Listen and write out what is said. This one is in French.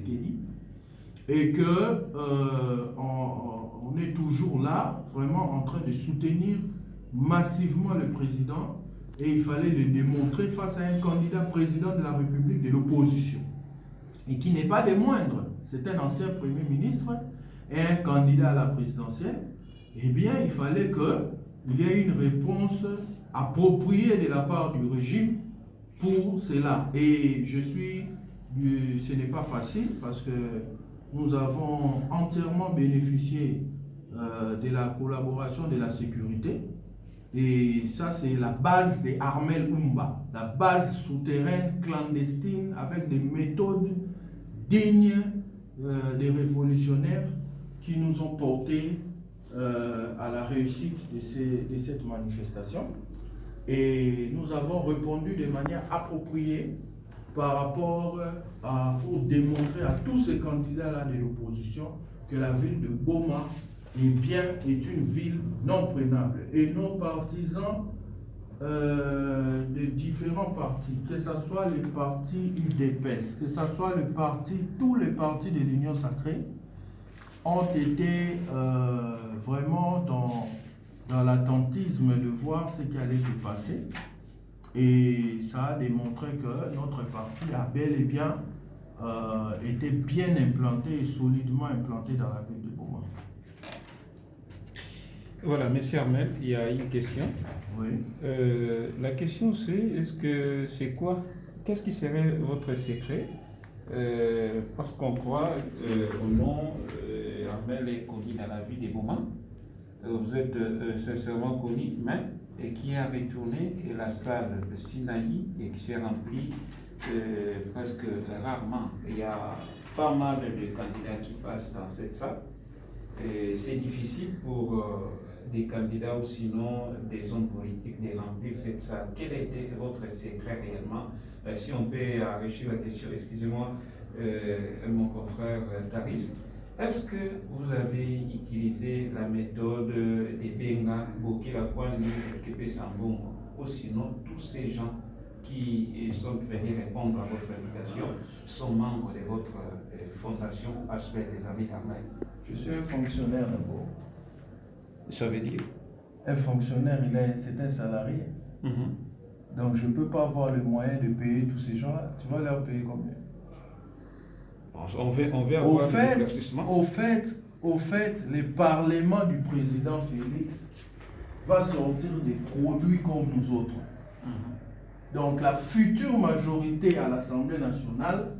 Tshisekedi, et que on est toujours là, vraiment en train de soutenir massivement le président, et il fallait le démontrer face à un candidat président de la République de l'opposition, et qui n'est pas des moindres. C'est un ancien Premier ministre et un candidat à la présidentielle. Eh bien, il fallait qu'il y ait une réponse appropriée de la part du régime pour cela. Et ce n'est pas facile parce que nous avons entièrement bénéficié de la collaboration de la sécurité. Et ça, c'est la base des Armel Oumba, la base souterraine, clandestine, avec des méthodes dignes des révolutionnaires qui nous ont portés à la réussite de cette manifestation. Et nous avons répondu de manière appropriée par rapport pour démontrer à tous ces candidats-là de l'opposition que la ville de Goma est une ville non prenable. Et nos partisans de différents partis, que ce soit les partis UDPS, que ce soit tous les partis de l'Union sacrée, ont été vraiment dans l'attentisme de voir ce qui allait se passer. Et ça a démontré que notre parti a bel et bien été bien implanté et solidement implanté dans la ville de Goma. Voilà, M. Armel, il y a une question. Oui. La question c'est, qu'est-ce qui serait votre secret? Parce qu'on croit au nom Armel est connu dans la vie des moments. Vous êtes sincèrement connu, mais qui a retourné la salle Sinaï et qui s'est remplie presque rarement. Il y a pas mal de candidats qui passent dans cette salle. C'est difficile pour des candidats ou sinon des hommes politiques de remplir cette salle. Quel était votre secret réellement? Si on peut enrichir la question, excusez-moi, mon confrère Taris, est-ce que vous avez utilisé la méthode des Benga, Bokila Kwani, Kepe Sambongo, ou sinon tous ces gens qui sont venus répondre à votre invitation sont membres de votre fondation Aspect des Amis d'Armel? Je suis un fonctionnaire d'abord. Ça veut dire? Un fonctionnaire, c'est un salarié. Donc je ne peux pas avoir le moyen de payer tous ces gens-là. Tu vas leur payer combien? On veut avoir un éclaircissement. Au fait, le Parlement du président Félix va sortir des produits comme nous autres. Donc la future majorité à l'Assemblée nationale